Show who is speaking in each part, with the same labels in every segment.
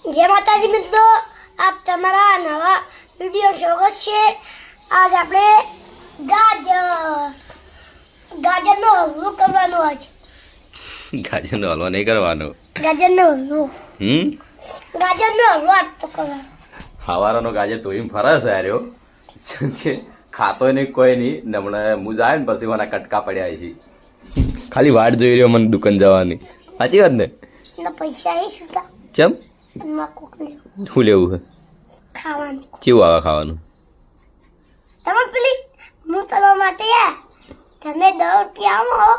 Speaker 1: જય માતાજી મિત્રો, આપ તમારા નવા વિડીયો સ્વાગત છે। આજ આપણે ગાજરનો હલવો કરવાનો છે।
Speaker 2: ગાજરનો હલવો નહીં કરવાનો,
Speaker 1: ગાજરનો હલવો આજ તો કરવાનો।
Speaker 2: હવારાનો ગાજર તો એમ ફરે છે આર્યો કે ખાતો નહીં કોઈ નહીં ને હમણાં હું જાય ને પછી મને કટકા પડ્યા છે। ખાલી વાટ જોઈ રહ્યો મને દુકાન જવાની, સાચી વાત ને?
Speaker 1: પૈસા એ છૂટા
Speaker 2: ચમ શું લેવું છે?
Speaker 1: ખાવાનું
Speaker 2: કેવું આવે ખાવાનું?
Speaker 1: તમે પેલી હું તમારા માટે તમે 10 રૂપિયા આવો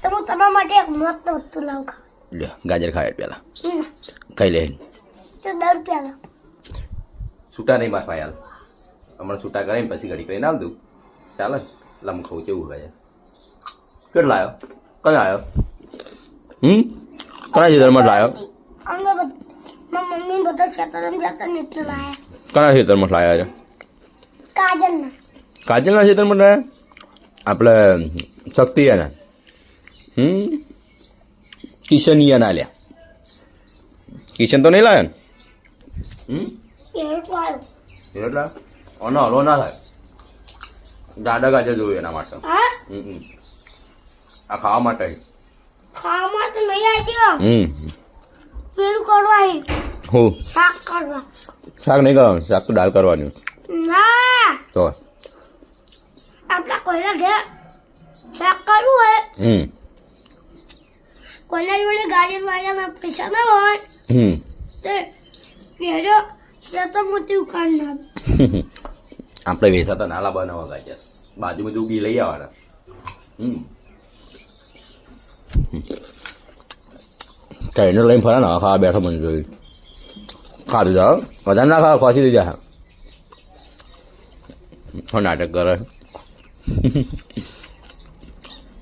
Speaker 1: તો હું તમારા માટે એક મસ્ત વસ્તુ લાવું ખાવા।
Speaker 2: લે ગાજર ખાય પેલા કઈ લે
Speaker 1: તો 10 રૂપિયા લાવ।
Speaker 2: છૂટા નહીં મારવા યાર, હમણાં છૂટા કરીને પછી ઘડી કરીને આવ દઉં, ચાલે? લમ ખાવું કેવું ગાજર કેટલા આવ્યો? કઈ આવ્યો? કણા ખેતરમાં લાવ્યો?
Speaker 1: મમ્મી બધા ખેતરમાં જતા ને એટલે લાયા।
Speaker 2: કણા ખેતરમાં લાવ્યા છે?
Speaker 1: કાજલના
Speaker 2: ખેતરમાં લાવ્યા? આપણે શક્તિયાના કિશનિયા લ્યા? કિશન તો નહીં લાવ્યા ને? એટલા ઓનો હલવો ના થાય, દાદા ગાજર જોયું એના માટે। આ ખાવા માટે
Speaker 1: ખાવા માટે નહીં આવ્યો, પેલું કરવા
Speaker 2: હું
Speaker 1: શાક કરવા।
Speaker 2: શાક નહીં કરવાનું, શાક તો દાળ કરવાની
Speaker 1: ના
Speaker 2: તો
Speaker 1: આપણા કોઈના ઘેર શાક કરવું હોય, કોઈના જોડે ગાજર વાળામાં પૈસા ના હોય તે ઘેરો તો મોટી ઉખાડ ના
Speaker 2: આપણે વેચાતા નાલા બનાવવા ગાજર બાજુમાં ઉગી લઈ આવવાના। ટ્રેનર લઈને ફરા ને ખાવા બેઠો મને જોયું ખાધું જાઓ વધારે ના ખાવા ખોસી દીધા નાટક કરે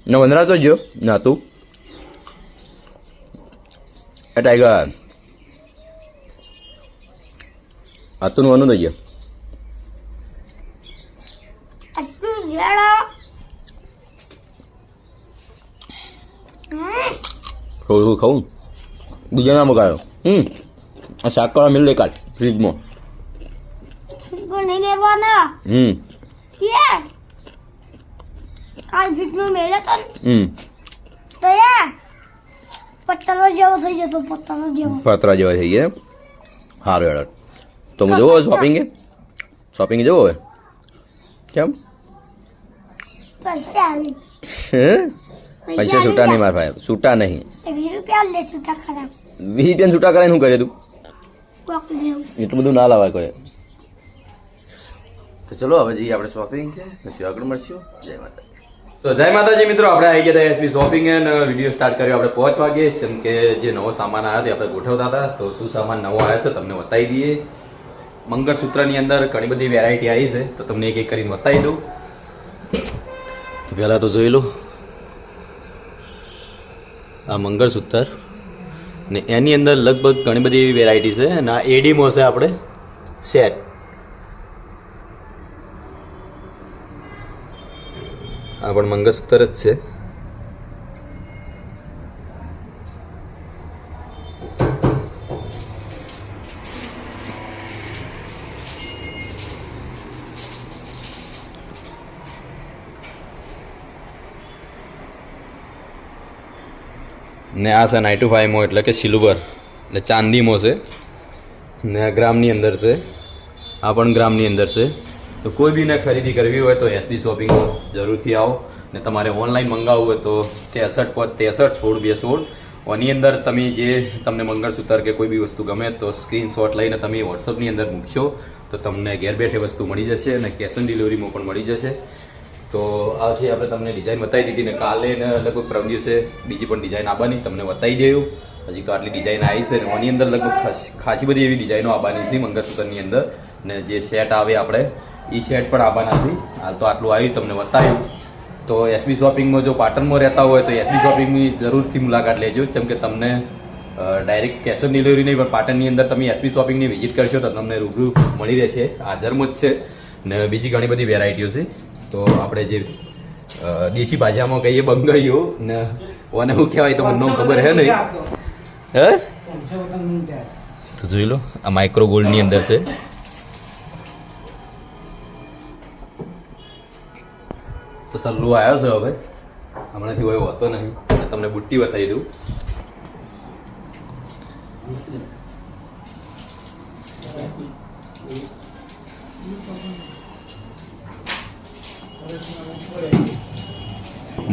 Speaker 2: ને વંદરા તો જો ના તું એ ટાઈગર આતું વનું થઈ ગયો
Speaker 1: આટલું જેડા
Speaker 2: થોડું ખાવું બીજા ના મગાયો આ શાક કરવા મિલ લે કાલ ફ્રીજમાં
Speaker 1: નહીં મેળવાના કાલ ફ્રીજમાં મેળે તો પત્તરો જેવો થઈ જતો,
Speaker 2: પતરા જેવા થઈ ગયા સારું હેડ તો હું જવો શોપિંગ જવો હોય કેમ?
Speaker 1: પૈસા આવી
Speaker 2: પૈસા છૂટા નહીં મારા ભાઈ, છૂટા નહીં।
Speaker 1: 20 રૂપિયા લે છૂટા ખરાબ
Speaker 2: 20 રૂપિયા છૂટા કરાય શું કરે તું? એટલું બધું ના લાવાય કોઈ। તો ચલો હવે જઈએ આપણે શોપિંગ છે, પછી આગળ મળશું। જય માતાજી। તો જય માતાજી મિત્રો, આપણે આવી ગયા હતા એસબી શોપિંગ અને વિડીયો સ્ટાર્ટ કર્યો આપણે 5 વાગે, જેમ કે જે નવો સામાન આવ્યો તે આપણે ગોઠવતા હતા। તો શું સામાન નવો આવ્યો છે તમને બતાવી દઈએ। મંગળસૂત્રની અંદર ઘણી બધી વેરાયટી આવી છે, તો તમને એક એક કરીને બતાવી દઉં। તો પહેલાં તો જોઈ લો આ મંગળસૂત્ર ને એની અંદર લગભગ ઘણી બધી એવી વેરાયટી છે અને આ એડીમાં છે આપણે સેટ। આ પણ મંગળસૂત્ર જ છે। ને આ છે 95 માં એટલે કે સિલ્વર એટલે ચાંદીમાં છે ને આ ગ્રામની અંદર છે, આ પણ ગ્રામની અંદર છે। તો કોઈ બીને ખરીદી કરવી હોય તો એસબી શોપિંગ જરૂરથી આવો ને તમારે ઓનલાઈન મંગાવવું હોય તો 63 ઓની અંદર તમે જે તમને મંગળસૂત્ર કે કોઈ બી વસ્તુ ગમે તો સ્ક્રીનશોટ લઈને તમે વોટ્સઅપની અંદર મૂકશો તો તમને ઘેર બેઠે વસ્તુ મળી જશે અને કેશ ઓન ડિલિવરીમાં પણ મળી જશે। તો આ છે આપણે તમને ડિઝાઇન બતાવી દીધી ને કાલે ને લગભગ પરમ દિવસે બીજી પણ ડિઝાઇન આવવાની તમને બતાવી દઉં। હજી તો આટલી ડિઝાઇન આવી છે ને આની અંદર લગભગ ખાસી બધી એવી ડિઝાઇનો આવવાની છે મંગળસૂત્રની અંદર ને જે સેટ આવે આપણે એ સેટ પણ આવવાના છે। હાલ તો આટલું આવ્યું તમને બતાવ્યું। તો એસબી શોપિંગમાં જો પાટણમાં રહેતા હોય તો એસબી શોપિંગની જરૂરથી મુલાકાત લેજો, જેમ કે તમને ડાયરેક્ટ કેશ ઓન ડિલિવરી નહીં પણ પાટણની અંદર તમે એસબી શોપિંગની વિઝિટ કરશો તો તમને રૂબરૂ મળી રહેશે। હાજરમાં જ છે ને બીજી ઘણી બધી વેરાયટીઓ છે। તો આપણે જે દેશી ભાષામાં કહીએ બંગાળીઓ ને ઓને શું કહેવાય તો મને ખબર હે નહીં। હે તો જોઈ લો આ માઇક્રો ગોલ્ડની અંદર છે. તો સલ્લુ આવ્યો છે હવે, હમણાંથી કોઈ હોતો નહીં. તમને બુટ્ટી બતાવી દઉં.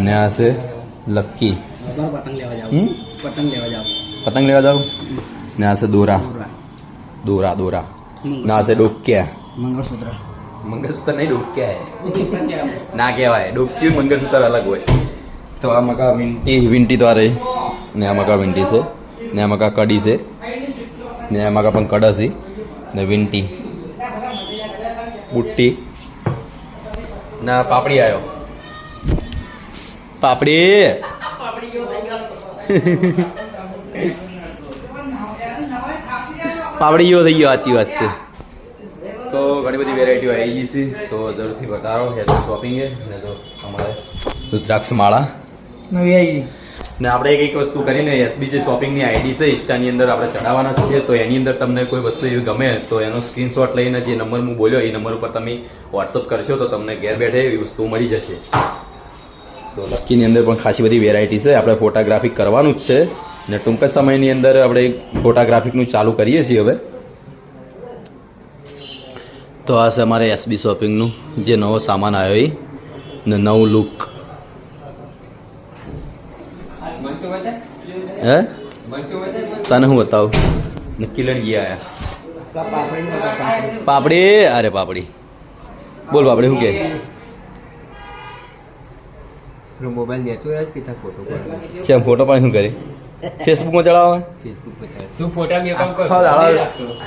Speaker 2: ને આ છે લક્કી. પતંગ લેવા જાવ. ને આ છે દોરા. ના છે ડોક્યા. મંગળસૂત્ર નહીં, ડોક્યા ના કહેવાય. ડોક્યું મંગળસૂત્ર અલગ હોય. તો આ મકા વિંટી તો આ રહી. ને આ મકા વિંટી છે. ને આ મકા કડી છે. ને આ મકા પણ કડસી. ને વિંટી બુટ્ટી. ના પાપડી આવ્યો. પાપડી પાપડીઓ થઈ ગયો. સાચી વાત છે. તો ઘણી બધી વેરાયટીઓ આવી ગઈ છે. તો જરૂરથી બતાવો. હેલો શોપિંગ ને તો અમારે રુદ્રાક્ષ માળા
Speaker 3: નવી આવી.
Speaker 2: ને આપણે એક વસ્તુ કરીને એસબી જે શોપિંગની આઈડી છે ઇન્સ્ટાની અંદર આપણે ચડાવવાના છીએ. તો એની અંદર તમને કોઈ વસ્તુ એવી ગમે તો એનો સ્ક્રીનશોટ લઈને જે નંબર હું બોલ્યો એ નંબર ઉપર તમે વોટ્સઅપ કરશો તો તમને ઘેર બેઠે એવી વસ્તુ મળી જશે. તો લક્કીની અંદર પણ ખાસી બધી વેરાયટી છે. આપણે ફોટોગ્રાફી કરવાનું જ છે ને ટૂંક જ સમયની અંદર આપણે ફોટોગ્રાફિકનું ચાલુ કરીએ છીએ હવે. તો આ છે અમારે એસબી શોપિંગનું જે નવો સામાન આવ્યો એ ને નવું લુક. હે તને હું બતાવું. નક્કી લઈને ગયા પાપડી. અરે પાપડી બોલ. પાપડી શું કે
Speaker 3: મોબાઈલ લેતો યાર કે ફોટો
Speaker 2: છે? ફોટો પણ શું કરે? ફેસબુકમાં ચડાવે.
Speaker 3: ફેસબુક પર તું ફોટા મેકઅપ કર.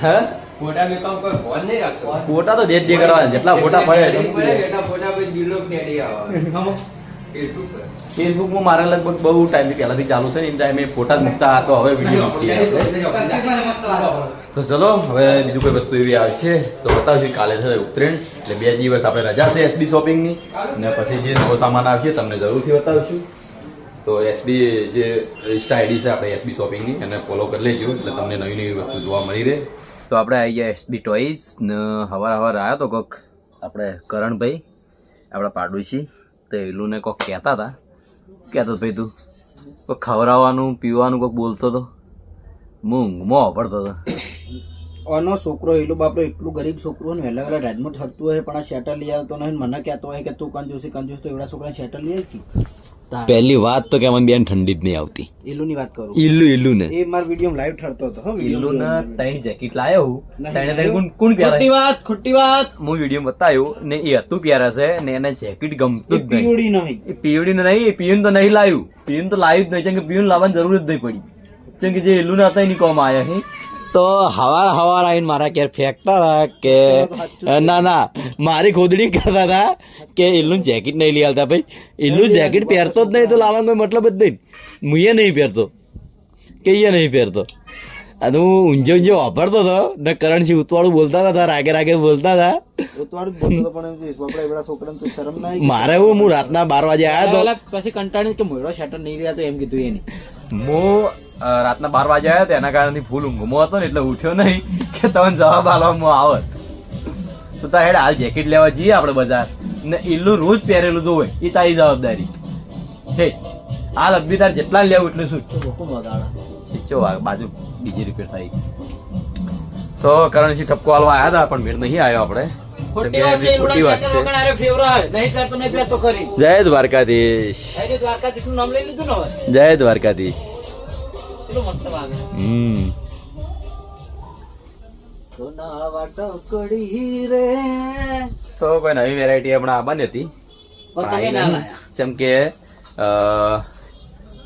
Speaker 2: હે
Speaker 3: ફોટા મેકઅપ કર. ફોન નહીં રાખતો.
Speaker 2: ફોટા તો જે કરવાના જેટલા ફોટા પડે
Speaker 3: એટલા ફોટા પછી દિલો નેડી આવે ફેસબુક પર.
Speaker 2: ફેસબુકમાં મારે લગભગ બહુ ટાઈમથી પહેલાથી ચાલુ છે. એ ટાઈમે ફોટા જ મૂકતા હતો. હવે વિડીયો તો ચલો હવે બીજું કોઈ વસ્તુ એવી આવશે તો બતાવશું. કાલે છે ઉત્તરાયણ એટલે 2 દિવસ આપણે રજા છે એસબી શોપિંગની. ને પછી જે નવો સામાન આવશે તમને જરૂરથી બતાવશું. તો એસબી જે ઇન્સ્ટા આઈડી છે આપણે એસબી શોપિંગની એને ફોલો કરી લેજો એટલે તમને નવી નવી વસ્તુ જોવા મળી રહે. તો આપણે આવી ગયા એસબી ટોઈસ ને હવાર આવ્યો તો કોક આપણે કરણભાઈ આપણા પાડોશી. તો એલું ને કોક કહેતા હતા. કહેતો ભાઈ તું કોઈક ખવડાવવાનું પીવાનું કોઈક બોલતો હતો. મૂંગમાં વાપરતો હતો.
Speaker 4: આનો છોકરો એલો બાપરો એટલું ગરીબ છોકરો ને વહેલા વહેલા રાજમાં થતું હોય પણ આ શેટર લઈ આવતો નહીં. મને કહેતો હોય કે તું કંજૂસ તો એવડા છોકરા શેટર લઈ આવી.
Speaker 2: પહેલી વાત તો કે મને બેન ઠંડી જ નહીં આવતી.
Speaker 4: એલુની વાત કરું.
Speaker 2: ઇલ્લુ ને
Speaker 4: એ મારા વિડીયો લાઈવ ઠરતો હતો.
Speaker 2: ઇલ્લુ ને 3 જેકેટ લાયો હું. 3 કોણ પહેરાય?
Speaker 4: ખોટી વાત.
Speaker 2: હું વિડીયો બતાવ્યો ને એ હતું પહેરે છે ને એને જેકેટ ગમતું જ નહીં.
Speaker 4: પીવડી નહીં.
Speaker 2: એ પીવડી ને નહીં. પીયુન તો નહીં લાવ્યું. પીયુન તો લાવ્યું જ નહીં. કેમ કે પીયુન લાવવાની જરૂર જ નહીં પડી. કેમ કે જે ઇલ્લુ ને હતા એની કોમ આવ્યા છે. તો હવાર આવીને મારા ઘેર ફેંકતા હતા કે ના મારી ખોદડી કરતા હતા કે ઇલ્લું જેકેટ નહીં લઈ આવતા. ભાઈ ઇલ્લું જેકેટ પહેરતો જ નહીં તો લાવવાનો કોઈ મતલબ જ નહીં. હું એ નહીં પહેરતો કે એ નહીં પહેરતો. અને હું ઊંઝે વાપરતો હતો ને કરણસિંહ ઉતવાળું બોલતા હતા. રાગે બોલતા હતા.
Speaker 4: ઉતવાળું જ બોલતો પણ આપડે એવડા છોકરાને તું શરમ ના આવી?
Speaker 2: મારે હું રાતના 12 વાગે આવ્યો હતો.
Speaker 4: પછી કંટાળી કે મોડો શેટર નહીં રહ્યા તો એમ કીધું એની.
Speaker 2: હું રાતના 12 વાગે આવ્યો હતો. એના કારણે ફૂલ ઊંઘમાં હતો ને એટલે ઉઠ્યો નહીં કે તમને જવાબ આલવામાં આવત. તો તા હેડ હાલ જેકેટ લેવા જઈએ આપણે બજાર ને ઇલ્લું રોજ પહેરેલું જોવે એ તારી જવાબદારી. હે હાલ અબી તાર જેટલા લેવું એટલે શું શીખો બાજુ બીજી રિપેર થઈ. તો કરણસિંહ ઠપકો હાલવા આવ્યા હતા પણ મેળ નહીં આવ્યો. આપણે
Speaker 4: ખોટી વાત છે.
Speaker 2: ખોટી વાત છે.
Speaker 4: નહીં કરતો નહીં પહેરતો કરી.
Speaker 2: જય દ્વારકાધીશ.
Speaker 4: દ્વારકાધીશ નું નામ લઈ લીધું ને હવે.
Speaker 2: જય દ્વારકાધીશ.
Speaker 4: ચલો મસ્ત વાગે.
Speaker 2: તો કોઈ નવી વેરાયટી હમણાં આવવાની હતી જેમ કે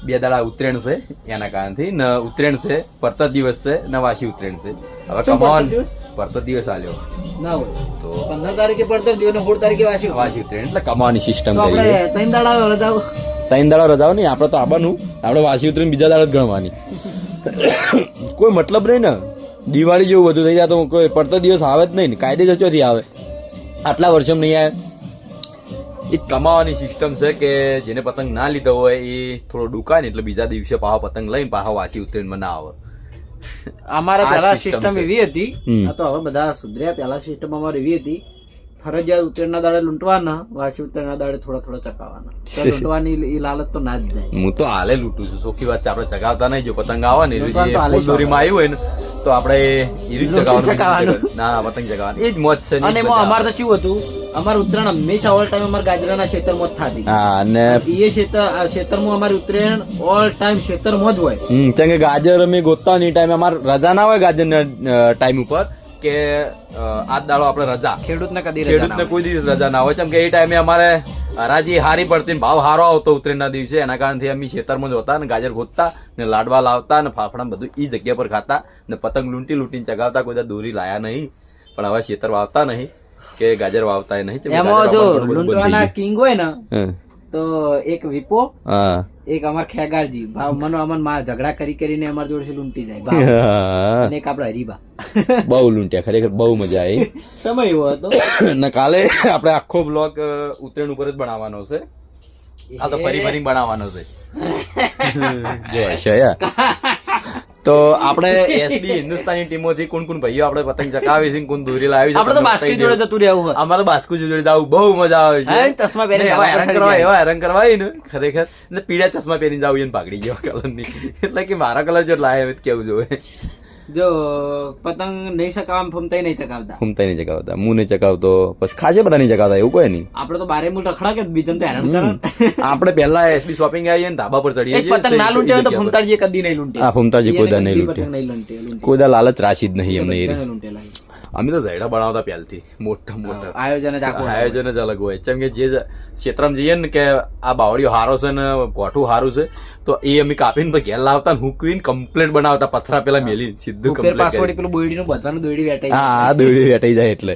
Speaker 2: 2 દાડા ઉત્તરાયણ છે એના કારણથી ને ઉત્તરાયણ છે પરત દિવસ છે ને વાસી ઉત્તરાયણ છે. હવે કમાન પરત દિવસ આલ્યો
Speaker 4: ના હોય તો 15 તારીખે પડતો દિવસ 16 તારીખે વાસી
Speaker 2: ઉત્તરાયણ એટલે કમાવાની સિસ્ટમ કરી.
Speaker 4: 3 દાડા રજાઓ
Speaker 2: 3 દાડા રજાઓ નહીં. આપણે તો આવવાનું. આપણે વાસી ઉત્તરાયણ બીજા દાડા જ ગણવાની. કોઈ મતલબ નહીં ને. દિવાળી જેવું બધું થઈ જાય તો કોઈ પડતો દિવસ આવે જ નહીં ને. કાયદે ચોથી આવે આટલા વર્ષમ નહીં આવે. એ કમાવાની સિસ્ટમ છે કે જેને પતંગ ના લીધો હોય એ થોડો ડૂકાય ને એટલે બીજા દિવસે પાછો પતંગ લઈને પાછો વાસી ઉત્તરાયણમાં ના આવે.
Speaker 4: અમારે
Speaker 2: આ
Speaker 4: પેલા
Speaker 2: system
Speaker 4: સિસ્ટમ
Speaker 2: છે.
Speaker 4: એવી હતી
Speaker 2: હમ.
Speaker 4: આ તો હવે બધા સુધર્યા. પેલા સિસ્ટમ અમારે એવી હતી, ફરજિયાત ઉત્તરાયણના દાડે લૂંટવાના, વાસી ઉત્તરાયણના દાડે થોડા થોડા ચકાવવાના. તો લૂંટવાની ઈ લાલચ તો ના જ જાય.
Speaker 2: હું તો હાલે લૂંટું છું. સોખી વાત છે, આપણે ચગાવતા નહીં. જો પતંગ આવે ને
Speaker 4: લૂંટવાનું તો હાલે જ
Speaker 2: દોરીમાં આવ્યું હોય ને તો આપણે એ રીત
Speaker 4: ચગાવવાનું.
Speaker 2: ચગાવવાનું. ના પતંગ ચગાવવાનું એ જ મોજ છે.
Speaker 4: અને એમાં અમારે તો કેવું હતું, અમારે ઉત્તરાયણ હંમેશા ઓલ ટાઈમ અમારે ગાજરાના ક્ષેત્રમાં જ થતી.
Speaker 2: હા અને
Speaker 4: એ ક્ષેત્રમાં અમારી ઉત્તરાયણ ઓલ ટાઈમ ક્ષેત્રમાં જ હોય.
Speaker 2: કેમ કે ગાજર અમે ગોતતા ની ટાઈમે અમારે રજા ના હોય ગાજર ટાઈમ ઉપર કે આ દાડો આપણે રજા.
Speaker 4: ખેડૂતને કદી રજા ના
Speaker 2: ખેડૂતને
Speaker 4: હોય.
Speaker 2: કોઈ દિવસ રજા ના હોય. કેમ કે એ ટાઈમે અમારે હરાજી હારી પડતી ને ભાવ હારો આવતો ઉત્તરાયણના દિવસે. એના કારણથી અમે ખેતરમાં જ હોતા ને ગાજર ગોતતા ને લાડવા લાવતા ને ફાફડા બધું ઈ જગ્યા પર ખાતા ને પતંગ લૂંટીને ચગાવતા. કોઈ દોરી લાયા નહીં, પણ હવે ખેતર વાવતા નહીં કે ગાજર વાવતા નહીં.
Speaker 4: એમાં જો લૂંટવાના કિંગ હોય ને
Speaker 2: હા.
Speaker 4: તો એક વિપો,
Speaker 2: હા.
Speaker 4: એક અમાર ખેગારજી ભાવ મનો અમન માં ઝઘડા કરીને અમાર જોડે લૂંટી જાય ભાવ. અને એક આપડા હરીબા.
Speaker 2: બહુ લૂંટ્યા, ખરેખર બહુ મજા આવી.
Speaker 4: સમય એવો હતો.
Speaker 2: ને કાલે આપણે આખો બ્લોગ ઉત્તરાયણ ઉપર જ બનાવવાનો છે. આ તો ફરી બનાવવાનો છે. જો હશે યાર. તો આપણે એસબી હિન્દુસ્તાની ટીમોથી કોણ કોણ ભાઈઓ આપણે પતંગ ચકાવી છે, કોણ દોરી લાવી છે,
Speaker 4: આપડે તો બાસ્કી જોડે જતું રહેવું હોય.
Speaker 2: અમારે બાસ્કુ જોડે જવું બહુ મજા આવે છે.
Speaker 4: હા, ચશ્મા પહેરીને
Speaker 2: ને એવા
Speaker 4: જવા
Speaker 2: હેરાન
Speaker 4: પડે.
Speaker 2: કરવા ને ખરેખર ને પીળા ચશ્મા પહેરીને જવું એને પાઘડી જેવા કલરની. એટલે કે મારા કલર જેટલા આવે કેવું જોવે.
Speaker 4: જો પતંગ નહીં ચકાવવા ફમતાઈ નહીં ચકાવતા.
Speaker 2: ઘૂમતા નહીં ચગાવતા, હું નહીં ચગાવતો, પછી ખાસે બધા નહીં ચગાવતા, એવું કોઈ નહીં.
Speaker 4: આપડે તો બારે મૂળ રખડા કે બીજું તો હેરાન કરે.
Speaker 2: આપણે પહેલા એસબી શોપિંગ આવીએ ને ધાબા પર ચડીએ
Speaker 4: એક પતંગ ના લૂંટે હોય તો ફમતાજી કદી નહીં લૂંટે.
Speaker 2: હા, ફમતાજી કોઈ દા નહીં લૂંટે.
Speaker 4: પતંગ નહીં લૂંટે.
Speaker 2: કોઈ દા લાલચ રાશી જ નહીં એમને.
Speaker 4: બધાને લૂંટેલા.
Speaker 2: અમે તો ઝૈડા બનાવતા પહેલથી મોટા મોટા.
Speaker 4: આયોજન જ આખું
Speaker 2: આયોજન જ અલગ હોય. જેમ કે જે ક્ષેત્રમાં જઈએ ને કે આ બાવળીઓ હારો છે ને કોઠું હારું છે તો એ અમે કાપીને પછી ઘેર લાવતા હુકવીને કમ્પ્લેટ બનાવતા. પથરા પેલા મેલી સીધું
Speaker 4: ઉપર
Speaker 2: કમ્પ્લેટ.
Speaker 4: પાસવડી પેલું બોયડીનું બધવાનું દોયડી વેટાઈ
Speaker 2: હા, દોડી વેટાઈ જાય એટલે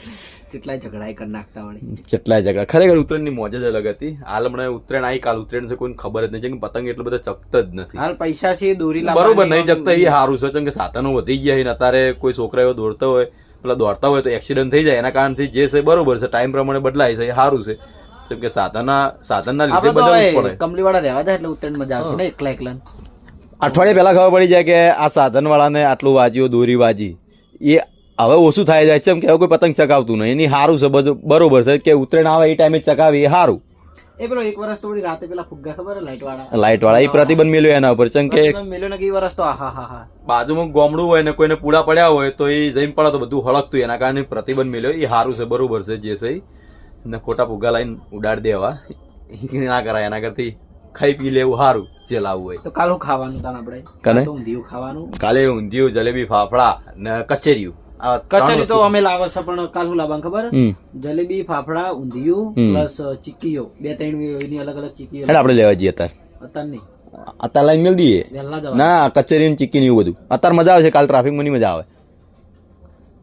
Speaker 4: કેટલાય ઝઘડાઈ કરી નાખતા વળી.
Speaker 2: કેટલાય જગ્યા. ખરેખર ઉત્તરાયણની મોજ જ અલગ હતી. હાલ હમણાં ઉત્તરાયણ આવી, કાલ ઉત્તરાયણ છે, કોઈને ખબર જ નહીં. કેમ કે પતંગ એટલો બધો ચકતો જ નથી.
Speaker 4: હાલ પૈસા છે દોરી
Speaker 2: બરોબર નહીં ચકતા એ સારું છે. કેમ કે સાધનો વધી ગયા છે. અત્યારે કોઈ છોકરા એવો દોડતા હોય, પેલા દોડતા હોય તો એક્સિડન્ટ થઈ જાય. એના કારણથી જે છે બરોબર છે, ટાઈમ પ્રમાણે બદલાય છે, એ સારું છે. કેમ કે સાધનના લીધે બદલવું પડે.
Speaker 4: કંપની વાળા રહેવા દે એટલે ઉત્તરાયણ મજા આવશે ને એકલા એકલા.
Speaker 2: અઠવાડિયા પહેલા ખબર પડી જાય કે આ સાધન વાળાને આટલું વાજ્યું, દોરી વાજી, એ હવે ઓછું થાય જાય છે. કે હવે કોઈ પતંગ ચગાવતું નહીં. એની સારું છે, બધું બરોબર છે કે ઉત્તરાયણ આવે એ ટાઈમે ચગાવી એ સારું.
Speaker 4: એ પેલો એક વર્ષ તો વળી રાતે પેલા ફુગ્ગા ખબર લાઈટ વાળા
Speaker 2: લાઈટ વાળા એ પ્રતિબંધ મેળવ્યો એના ઉપર. કેમ કે
Speaker 4: મેલ્યો ને કઈ વર્ષ તો હા હા હા
Speaker 2: બાજુમાં ગોમડું હોય ને કોઈને પૂડા પડ્યા હોય તો એ જઈને પડે તો બધું હળકતું. એના કારણે પ્રતિબંધ મેળવ્યો એ સારું છે, બરોબર છે. જે છે ને ખોટા ફુગ્ગા લાઈને ઉડાડી દેવા ના કરાય. એના કરતી ખાઈ પી લેવું સારું જે લાવવું હોય.
Speaker 4: તો કાલ હું ખાવાનું તાન આપણે
Speaker 2: કને?
Speaker 4: તો ઊંધિયું ખાવાનું.
Speaker 2: કાલે ઊંધિયું, જલેબી, ફાફડા ને કચેરીયું. આ ત્રણ
Speaker 4: કચોરી તો
Speaker 2: વસ્તુ.
Speaker 4: અમે લાવે છે પણ કાલ હું લાવવાનું ખબર
Speaker 2: હમ.
Speaker 4: જલેબી, ફાફડા, ઊંધિયું પ્લસ ચીકીઓ 2-3 એની અલગ અલગ ચીકીઓ
Speaker 2: હેડ આપણે લેવા જઈએ અત્યારે.
Speaker 4: અત્યારે નહીં
Speaker 2: અત્યારે લાઈન મેળ દઈએ.
Speaker 4: વહેલા જવા.
Speaker 2: ના, કચેરી ને ચીકી ને એવું બધું અત્યારે મજા આવે છે. કાલ ટ્રાફિકમાં નહીં મજા આવે.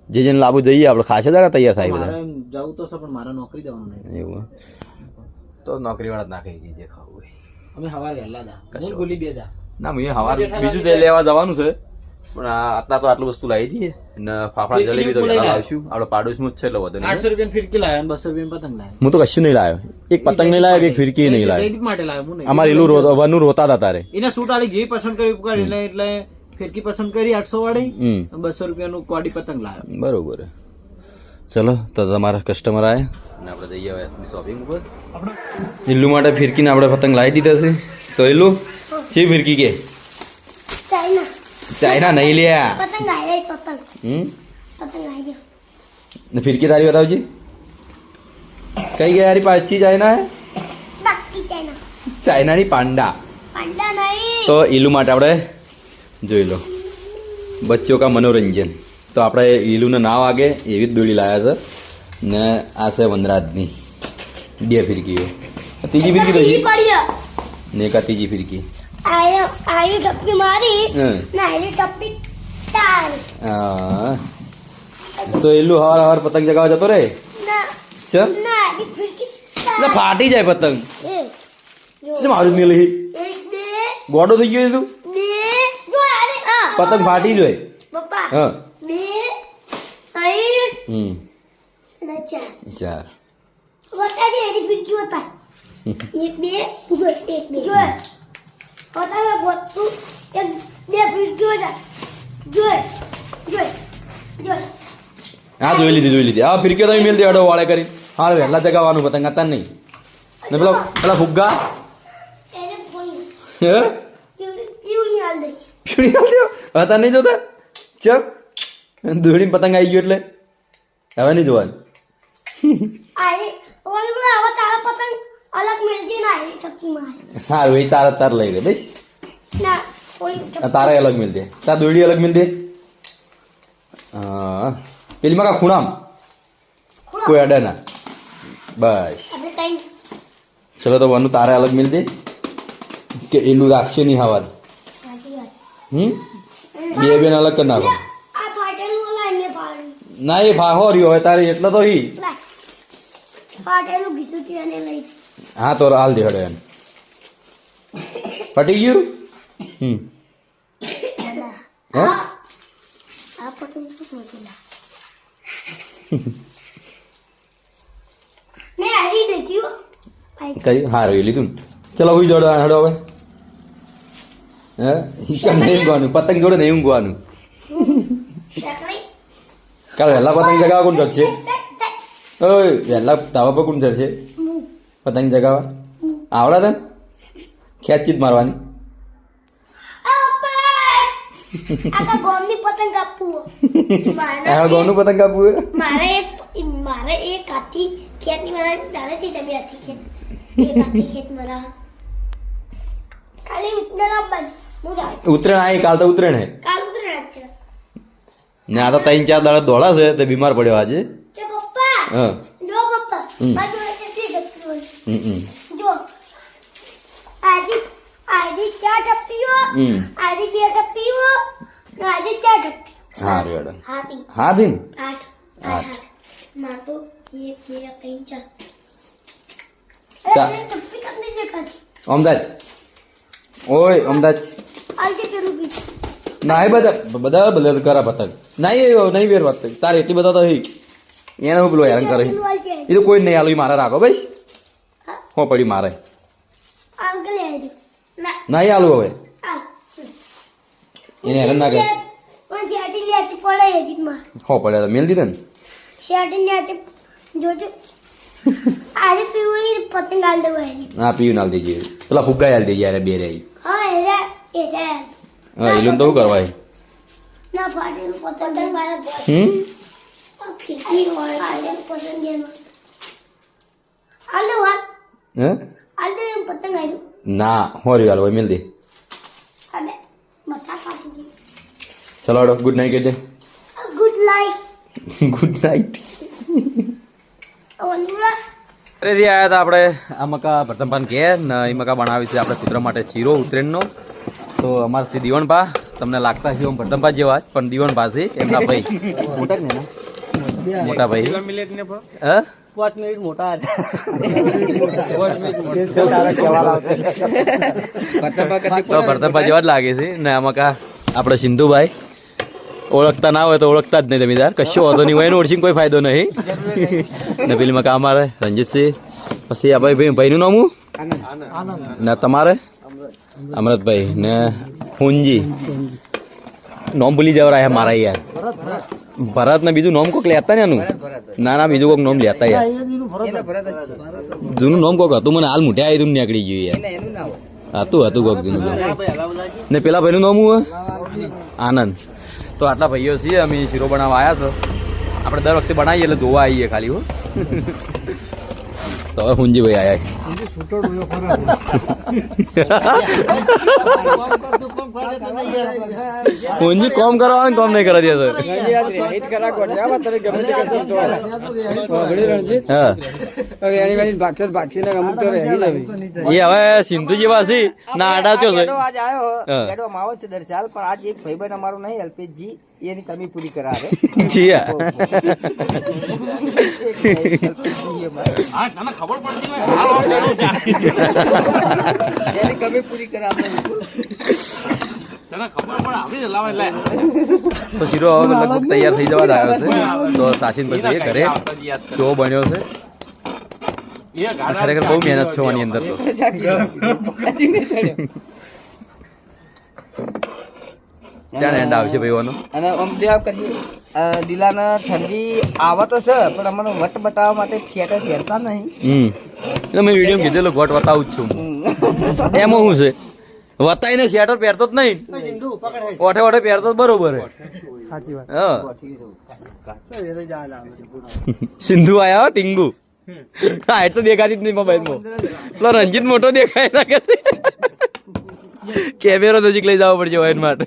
Speaker 2: જે જેને લાવવું જઈએ આપણે. ખાસે જરા તૈયાર થાય બધા.
Speaker 4: મારે જવું તો છે પણ મારે નોકરી જવાનું નહીં.
Speaker 2: એવું તો નોકરી વાળા ના ખાઈ ગઈ જે ખાવું હોય.
Speaker 4: અમે હવા વહેલા જા હું ગુલી બે જા
Speaker 2: ના, મેં હવાર બીજું તે લેવા જવાનું છે પણ અત્યારે તો આટલું વસ્તુ લાવી દઈએ ને ફાફડા જલેબી તો વહેલા લાવશું. આપણે પાડોશમાં જ છે એટલે વધુ નહીં.
Speaker 4: 800 રૂપિયા ફિરકી લાવ્યો અને 200 રૂપિયા પતંગ લાવ્યો.
Speaker 2: હું તો કશું નહીં લાવ્યો. એક પતંગ નહીં લાવ્યો, એક ફિરકી નહીં લાવ્યો.
Speaker 4: જયદીપ માટે લાવ્યો હું નહીં.
Speaker 2: અમારે એલું વનુ રોતા હતા તારે.
Speaker 4: એને સૂટ વાળી જેવી પસંદ કરી એટલે ફિરકી પસંદ કરી 800 વાળી 200 રૂપિયાનું કોડી પતંગ લાવ્યો.
Speaker 2: બરોબર. ચલો તો તમારા કસ્ટમર આવ્યા અને આપણે જઈએ હવે શોપિંગ ઉપર. ઇલ્લુ માટે ફિરકીને આપણે પતંગ લાવી દીધા છે. તો ઇલ્લુ છે ફિરકી કે
Speaker 1: ચાઇના
Speaker 2: ચાઇના નહીં લ્યા.
Speaker 1: પતંગ આવી પતંગ
Speaker 2: હમ
Speaker 1: આવી ગયો.
Speaker 2: ને ફિરકી તારી બતાવજી કઈ ગયા યારી પાછી ચાઇના હે
Speaker 1: બાકી ચાઇના
Speaker 2: ચાઇનાની પાંડા.
Speaker 1: પાંડા નહીં.
Speaker 2: તો ઈલુ માટે આપણે જોઈ લો બચ્ચો કા મનોરંજન. તો આપણે ઈલુને ના વાગે એવી જ દોડી લાવ્યા છે ને આ છે વનરાજની 2 ફિરકીઓ. ત્રીજી ફિરકી તો
Speaker 1: ઈ પડ્યો.
Speaker 2: ને એક આ ત્રીજી ફિરકી.
Speaker 1: આયુ ટપ્પી મારી
Speaker 2: હમ.
Speaker 1: ના આયુ ટપ્પી તાર
Speaker 2: હા. તો ઈલુ હવાર પતંગ ચગાવવા જતો રે
Speaker 1: ના
Speaker 2: ચલ
Speaker 1: ના આયુ ફિરકી
Speaker 2: એટલે ફાટી જાય પતંગ.
Speaker 1: એ જો
Speaker 2: એટલે મારું જ નહીં લઈ
Speaker 1: એક બે
Speaker 2: ગોડો થઈ ગયો તું
Speaker 1: બે જો આને આ
Speaker 2: પતંગ ફાટી જાય.
Speaker 1: પપ્પા
Speaker 2: હા.
Speaker 1: 2 3 અને 4
Speaker 2: 4
Speaker 1: બતાજે એની ફિરકી બતા. એક બે જો એક બે જો બતાવે ગોતું એક બે ફિરકીઓ છે. જોઈ જોઈ જોઈ
Speaker 2: હા જોઈ લીધી હા ફિરકે તમે મેલ દે અડો વાળે કરી હા વહેલા જગાવવાનું પતંગ હતા નહીં ને પેલા પેલા ફુગ્ગા
Speaker 1: એને કોઈ
Speaker 2: હે
Speaker 1: પીવડી હાલ દઈ
Speaker 2: પીળી આલ્યો હતા નહીં જોતા ચપ દોડીને પતંગ આવી ગયો એટલે હવે નહીં જોવાનું
Speaker 1: આરે ઓલે બોલા હવે તારા પતંગ અલગ મેળજે ના આરે ટકી મારે
Speaker 2: હા એ તાર લઈ લે બસ
Speaker 1: ના ઓલી
Speaker 2: તારે અલગ મિલ દે તાર દોડી અલગ મિલ દે હા પેલી માં કા ખૂણામ કોઈ અડે ના બસ
Speaker 1: આપણે ટાઈમ
Speaker 2: ચલો તો વાનું તારે અલગ મિલ દે કે એલું રાખશે નહીં હવા
Speaker 1: સાચી વાત
Speaker 2: બે બેન અલગ કરી નાખો
Speaker 1: આ ફાટેલું ઓલા એને પાડ્યું
Speaker 2: ના એ ભાહો રહ્યો હવે તારે એટલે તો હી
Speaker 1: લા ફાટેલું કીધું તું એને લઈ
Speaker 2: હા તો હાલ દે હડે એમ ફટી ગયું હે
Speaker 1: આ પતંગ શું મોટું મેં આવી દેખ્યું
Speaker 2: કઈ હારું એ લીધું ને ચલો હુઈ જોડો હડો હવે હે હિસાબ નહીં ઊંઘવાનું પતંગ જોડે નહીં ઊંઘવાનું
Speaker 1: શકડી
Speaker 2: કાલ વહેલા પતંગ જગાવવા કોણ જગશે ઓય વહેલા ધાબા પર કોણ ચડશે પતંગ જગાવવા આવડા તને ખેંચી જ મારવાની
Speaker 1: આખા ગોમની પતંગ કાપવું
Speaker 2: આ ગોનું પતંગ કાપવું હે?
Speaker 1: મારે એક હાથી ખેતની મારા દાદા છે તમે હાથી ખેત એક હાથી ખેત મારા ખાલી ઉતરેલા બંધ હું જાય
Speaker 2: ઉત્તરાયણ આવી કાલ તો ઉત્તરાયણ હે
Speaker 1: કાલ ઉતરેલા જ છે
Speaker 2: ને આ તો 3-4 દાડા દોડા છે તે બીમાર પડ્યો આજે
Speaker 1: કે પપ્પા
Speaker 2: હા
Speaker 1: જો પપ્પા બાજુ કેટલી જતી હોય
Speaker 2: હમ
Speaker 1: જો આજી ચાર ટપ્પીઓ આજી બે ટપ્પીઓ ને આજી ચાર ટપ્પી
Speaker 2: હા રેડ
Speaker 1: હાથી
Speaker 2: હા દીન
Speaker 1: 8 8 માર તો 1 2 3
Speaker 2: ચાર.
Speaker 1: 4 ટપ્પી તમને દેખાતી
Speaker 2: અમદાજ ઓય અમદાજ
Speaker 1: આલજે પેલું બી
Speaker 2: ના એ બધા કરા પતંગ નહીં વેર વાત તારે એટલી બધા તો હી એને હું પેલો હેરાન કરે એ તો કોઈ નહીં આલું મારે રાખો ભાઈ હો પડી મારે
Speaker 1: અંકલ આવી ના
Speaker 2: નહીં આલું હવે
Speaker 1: આ
Speaker 2: એને હેરાન ના કરે
Speaker 1: પણ શેટી લેતી પડે હજી માં
Speaker 2: હો પડ્યા તો મેલ દીધે ને
Speaker 1: શેટી લેતી જોજો આજે પીવળી પતંગ આલ દેવા હજી
Speaker 2: હા પીવું નાલ દેજે પેલા ફુગ્ગા હાલ દેજે યાર બે રે
Speaker 1: હા એરા
Speaker 2: હા એલું તો શું કરવાય
Speaker 1: ના ફાટેલું પતંગ મારા ફીકી હોય ફાટેલું પતંગ એનો આલો વાત
Speaker 2: હે
Speaker 1: આલે પતંગ આવ્યું
Speaker 2: ના હો રહ્યું હાલ મેલ દે
Speaker 1: અને મથા ફાટી ગઈ
Speaker 2: ચલો હાડો ગુડ નાઇટ કહી દે
Speaker 1: ગુડ નાઇટ
Speaker 2: ગુડ નાઇટ
Speaker 1: વનુરા
Speaker 2: અરે રી આવ્યા હતા આપણે આ મકા પ્રથમપાન કે ને એ મકા બનાવી છે આપણે ચિત્ર માટે ચીરો ઉત્તરાયણનો તો અમારા શ્રી દીવણભા તમને લાગતા છે ઓમ પ્રથમભા જેવા જ પણ દીવણભા છે એમના ભાઈ મોટા ભાઈ હે
Speaker 4: 5 મિનિટ મોટા
Speaker 2: તો પ્રથમભા જેવા જ લાગે છે ને આમાં કા આપણે સિંધુભાઈ ઓળખતા ના હોય તો ઓળખતા જ નહીં તમે યાર કશો વાંધો નહીં હોય એને ઓળખીને કોઈ ફાયદો નહીં ને પેલી મકા અમારે રંજીતસિંહ પછી આ ભાઈનું નામ હું ને તમારે અમૃતભાઈ ને હુંજી નોમ ભૂલી જવા રહ્યા મારા યાર ભરત ને બીજું નોમ કોક લેતા ને એનું ના બીજું કોક નોમ લેતા યાર જૂનું નોમ કોક હતું મને હાલ મોઢે આવી નીકળી ગયું યાર હતું કોક જૂનું નોમ ને પેલા ભાઈનું નોમ હું આનંદ તો આટલા ભાઈઓ છીએ અમે શીરો બનાવવા આવ્યા છો આપણે દર વખતે બનાવીએ એટલે જોવા આવીએ ખાલી હો તો હવે હુંજીભાઈ આયા હુંજી કોમ કરવાનું કોમ નહીં કરવા દેતો એ હવે સિંધુ જેવા છે ના આડા થયો છે
Speaker 3: આજ આવ્યો એડો માવો છે દરસાલ પણ આજ એક ભાઈબંધ અમારો નહીં અલ્પેશજી એની કમી પૂરી કરાવે
Speaker 2: જી
Speaker 3: એની કમી પૂરી કરાવે
Speaker 2: તો શીરો હવે લગભગ તૈયાર થઈ જવા જ આવ્યો છે તો સાચીન ભાઈ ઘરે શો બન્યો છે ખરેખર બહુ મહેનત છે આની અંદર તો ક્યાં એન્ડ આવશે ભાઈ વાનો
Speaker 3: અને આમ જે આમ કરીએ દિલાને ઠંડી આવે તો છે પણ અમને વટ બતાવવા માટે થિયેટર પહેરતા નહીં.
Speaker 2: એટલે મેં વિડીયો કીધેલો વટ વતાવું જ છું એમાં શું છે વતાઈને શેટર પહેરતો જ નહીં ઓઠે ઓઠે પહેરતો જ બરોબર હા સિંધુ આયા હો, ટીંગુ હા એ તો દેખાતી જ નહીં મોબાઈલમાં પેલો રંજીત મોટો દેખાય ના કે કેમેરો નજીક લઈ જવો પડશે વાઈન માટે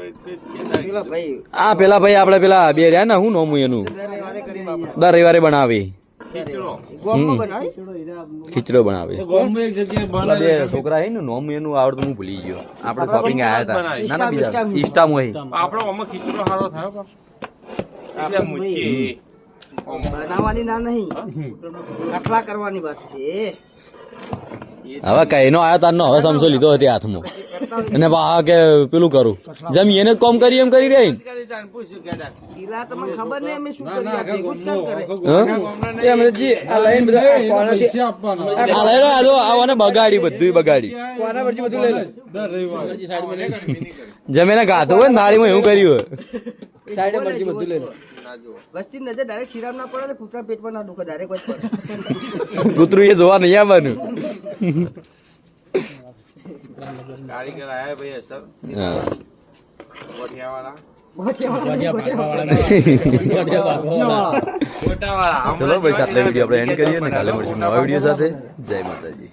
Speaker 3: ભાઈ
Speaker 2: આ પેલા ભાઈ આપડે પેલા બે રહ્યા ને હું નોમું એનું દર રવિવારે બનાવે
Speaker 3: ગોમમાં બનાવી
Speaker 2: ખીચડો બનાવે પેલા બે છોકરા હે ને નોમું એનું આવડતું હું ભૂલી ગયો આપડે શોપિંગ આયા હતા ના ના બીજા ઇન્સ્ટા મોય
Speaker 3: બનાવવાની ના નહીં કટલા કરવાની વાત છે.
Speaker 2: હવે કઈનો આયો તારનો હવે સમસો લીધો હતી હાથમાં અને વાહ કે પેલું કરું જેમ એને જ કોમ કરી એમ કરી રહી
Speaker 3: દિલા તમને ખબર નહીં અમે શું કરીએ આ ભેગું જ કામ કરે.
Speaker 2: બગાડી બધું બગાડી જેમ એને ગાતો હોય ને થાળીમાં એવું કર્યું
Speaker 3: વસ્તી નજર ડાયરેક્ટ શિરામ ના પડે ને કૂતરા પેટમાં ના દુખે ડાયરેક્ટ જ પડે.
Speaker 2: કૂતરું એ જોવા નહીં આવવાનું
Speaker 5: કારીગર આયા ભાઈ સર
Speaker 2: હા.
Speaker 5: ગોઠિયાવાળા
Speaker 2: ચલો ભાઈ આટલા વિડીયો આપણે એન્ડ કરીએ ને કાલે મળશું નવા વિડીયો સાથે જય માતાજી.